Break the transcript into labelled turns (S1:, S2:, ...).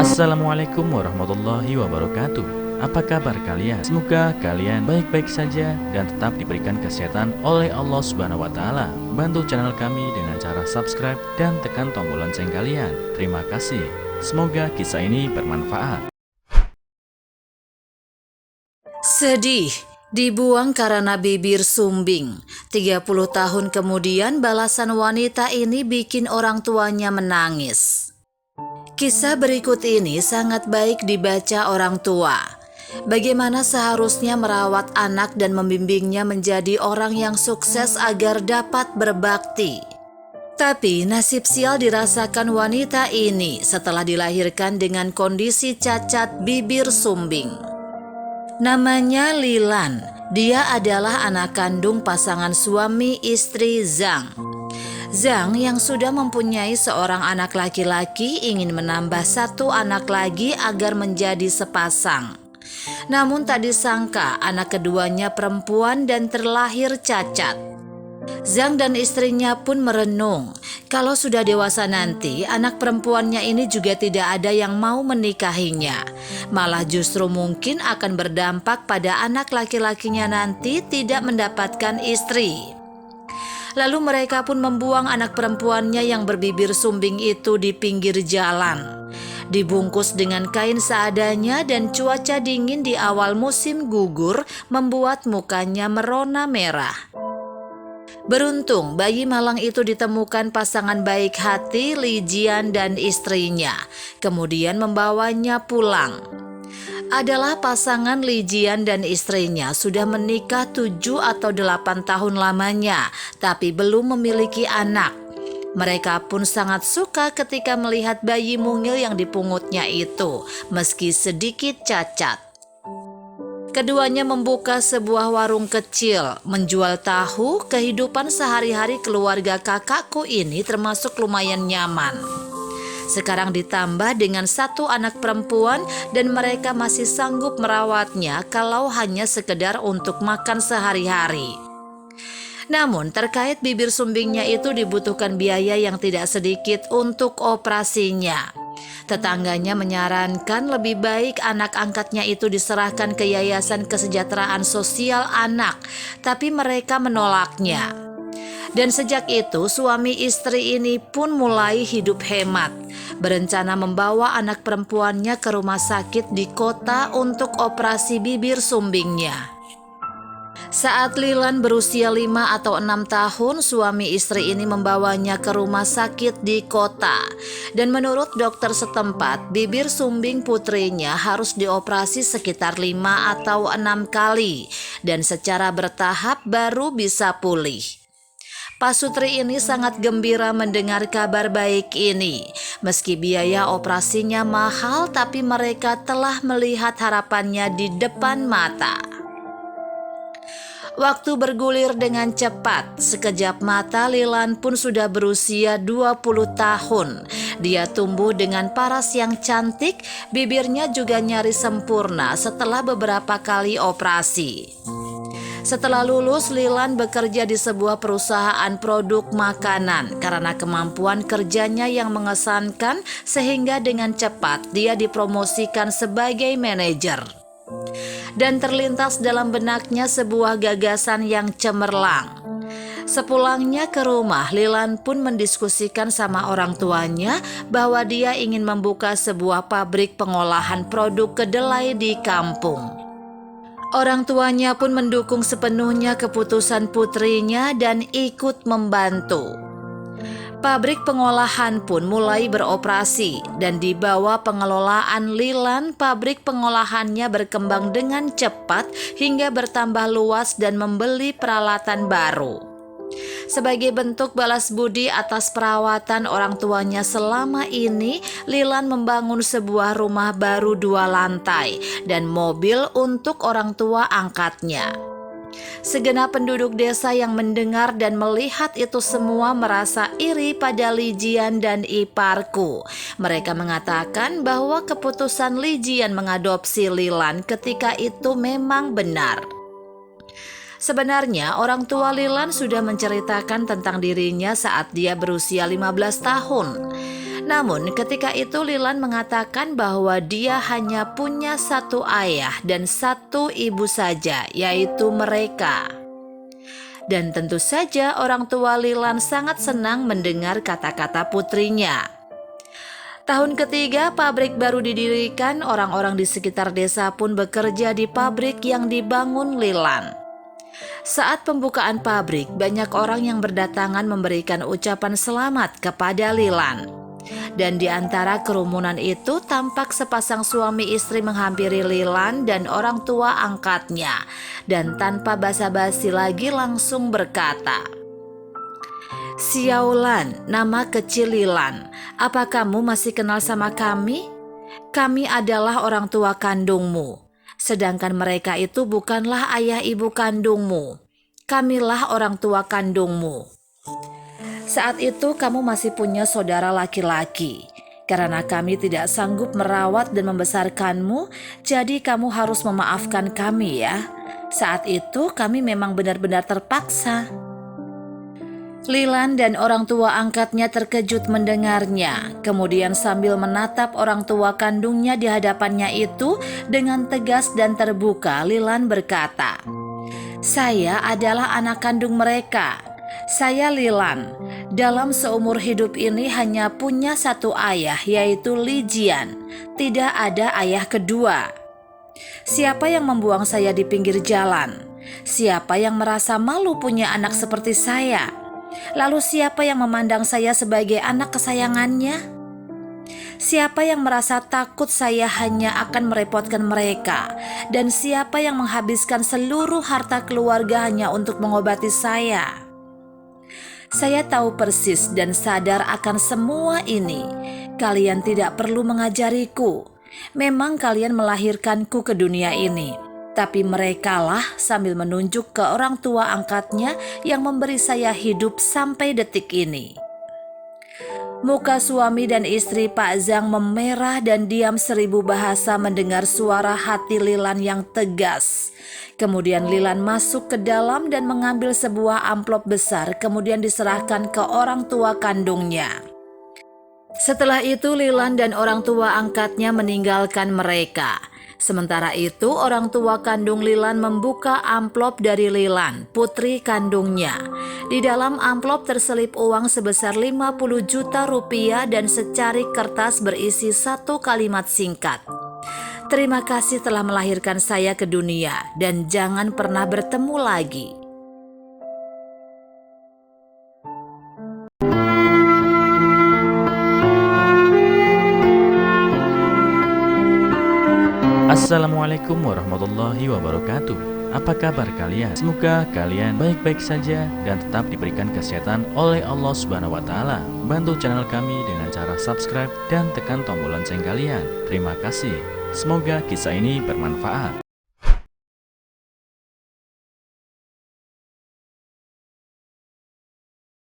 S1: Assalamualaikum warahmatullahi wabarakatuh. Apa kabar kalian? Semoga kalian baik-baik saja dan tetap diberikan kesehatan oleh Allah Subhanahu wa taala. Bantu channel kami dengan cara subscribe dan tekan tombol lonceng kalian. Terima kasih. Semoga kisah ini bermanfaat.
S2: Sedih, dibuang karena bibir sumbing. 30 tahun kemudian balasan wanita ini bikin orang tuanya menangis. Kisah berikut ini sangat baik dibaca orang tua. Bagaimana seharusnya merawat anak dan membimbingnya menjadi orang yang sukses agar dapat berbakti. Tapi nasib sial dirasakan wanita ini setelah dilahirkan dengan kondisi cacat bibir sumbing. Namanya Lilan. Dia adalah anak kandung pasangan suami istri Zhang. Zhang yang sudah mempunyai seorang anak laki-laki ingin menambah satu anak lagi agar menjadi sepasang. Namun tak disangka anak keduanya perempuan dan terlahir cacat. Zhang dan istrinya pun merenung, kalau sudah dewasa nanti anak perempuannya ini juga tidak ada yang mau menikahinya. Malah justru mungkin akan berdampak pada anak laki-lakinya nanti tidak mendapatkan istri. Lalu mereka pun membuang anak perempuannya yang berbibir sumbing itu di pinggir jalan. Dibungkus dengan kain seadanya dan cuaca dingin di awal musim gugur membuat mukanya merona merah. Beruntung bayi malang itu ditemukan pasangan baik hati Li Jian dan istrinya, kemudian membawanya pulang. Adalah pasangan Li Jian dan istrinya sudah menikah 7 atau 8 tahun lamanya, tapi belum memiliki anak. Mereka pun sangat suka ketika melihat bayi mungil yang dipungutnya itu, meski sedikit cacat. Keduanya membuka sebuah warung kecil, menjual tahu. Kehidupan sehari-hari keluarga kakakku ini termasuk lumayan nyaman. Sekarang ditambah dengan satu anak perempuan dan mereka masih sanggup merawatnya kalau hanya sekedar untuk makan sehari-hari. Namun terkait bibir sumbingnya itu dibutuhkan biaya yang tidak sedikit untuk operasinya. Tetangganya menyarankan lebih baik anak angkatnya itu diserahkan ke Yayasan Kesejahteraan Sosial Anak, tapi mereka menolaknya. Dan sejak itu suami istri ini pun mulai hidup hemat, berencana membawa anak perempuannya ke rumah sakit di kota untuk operasi bibir sumbingnya. Saat Lilan berusia 5 atau 6 tahun, suami istri ini membawanya ke rumah sakit di kota. Dan menurut dokter setempat, bibir sumbing putrinya harus dioperasi sekitar 5 atau 6 kali dan secara bertahap baru bisa pulih. Pak Sutri ini sangat gembira mendengar kabar baik ini. Meski biaya operasinya mahal, tapi mereka telah melihat harapannya di depan mata. Waktu bergulir dengan cepat, sekejap mata Lilan pun sudah berusia 20 tahun. Dia tumbuh dengan paras yang cantik, bibirnya juga nyaris sempurna setelah beberapa kali operasi. Setelah lulus, Lilan bekerja di sebuah perusahaan produk makanan karena kemampuan kerjanya yang mengesankan sehingga dengan cepat dia dipromosikan sebagai manajer. Dan terlintas dalam benaknya sebuah gagasan yang cemerlang. Sepulangnya ke rumah, Lilan pun mendiskusikan sama orang tuanya bahwa dia ingin membuka sebuah pabrik pengolahan produk kedelai di kampung. Orang tuanya pun mendukung sepenuhnya keputusan putrinya dan ikut membantu. Pabrik pengolahan pun mulai beroperasi dan di bawah pengelolaan Lilan, pabrik pengolahannya berkembang dengan cepat hingga bertambah luas dan membeli peralatan baru. Sebagai bentuk balas budi atas perawatan orang tuanya selama ini, Lilan membangun sebuah rumah baru 2 lantai dan mobil untuk orang tua angkatnya. Segenap penduduk desa yang mendengar dan melihat itu semua merasa iri pada Li Jian dan iparku. Mereka mengatakan bahwa keputusan Li Jian mengadopsi Lilan ketika itu memang benar. Sebenarnya orang tua Lilan sudah menceritakan tentang dirinya saat dia berusia 15 tahun. Namun ketika itu Lilan mengatakan bahwa dia hanya punya satu ayah dan satu ibu saja, yaitu mereka. Dan tentu saja orang tua Lilan sangat senang mendengar kata-kata putrinya. Tahun ketiga pabrik baru didirikan, orang-orang di sekitar desa pun bekerja di pabrik yang dibangun Lilan. Saat pembukaan pabrik, banyak orang yang berdatangan memberikan ucapan selamat kepada Lilan. Dan di antara kerumunan itu tampak sepasang suami istri menghampiri Lilan dan orang tua angkatnya. Dan tanpa basa-basi lagi langsung berkata, "Xiaolan, nama kecil Lilan, apa kamu masih kenal sama kami? Kami adalah orang tua kandungmu, sedangkan mereka itu bukanlah ayah ibu kandungmu. Kamilah orang tua kandungmu. Saat itu kamu masih punya saudara laki-laki. Karena kami tidak sanggup merawat dan membesarkanmu, jadi kamu harus memaafkan kami ya. Saat itu kami memang benar-benar terpaksa." Lilan dan orang tua angkatnya terkejut mendengarnya. Kemudian sambil menatap orang tua kandungnya di hadapannya itu dengan tegas dan terbuka, Lilan berkata, "Saya adalah anak kandung mereka. Saya Lilan. Dalam seumur hidup ini hanya punya satu ayah, yaitu Li Jian. Tidak ada ayah kedua. Siapa yang membuang saya di pinggir jalan? Siapa yang merasa malu punya anak seperti saya? Lalu siapa yang memandang saya sebagai anak kesayangannya? Siapa yang merasa takut saya hanya akan merepotkan mereka? Dan siapa yang menghabiskan seluruh harta keluarga hanya untuk mengobati saya? Saya tahu persis dan sadar akan semua ini. Kalian tidak perlu mengajariku. Memang kalian melahirkanku ke dunia ini. Tapi merekalah," sambil menunjuk ke orang tua angkatnya yang memberi saya hidup sampai detik ini. Muka suami dan istri Pak Zhang memerah dan diam 1000 bahasa mendengar suara hati Lilan yang tegas. Kemudian Lilan masuk ke dalam dan mengambil sebuah amplop besar, kemudian diserahkan ke orang tua kandungnya. Setelah itu Lilan dan orang tua angkatnya meninggalkan mereka. Sementara itu orang tua kandung Lilan membuka amplop dari Lilan, putri kandungnya. Di dalam amplop terselip uang sebesar 50 juta rupiah dan secari kertas berisi satu kalimat singkat. "Terima kasih telah melahirkan saya ke dunia dan jangan pernah bertemu lagi."
S1: Assalamualaikum warahmatullahi wabarakatuh. Apa kabar kalian? Semoga kalian baik-baik saja dan tetap diberikan kesehatan oleh Allah Subhanahu wa Ta'ala. Bantu channel kami dengan cara subscribe dan tekan tombol lonceng kalian. Terima kasih. Semoga kisah ini bermanfaat.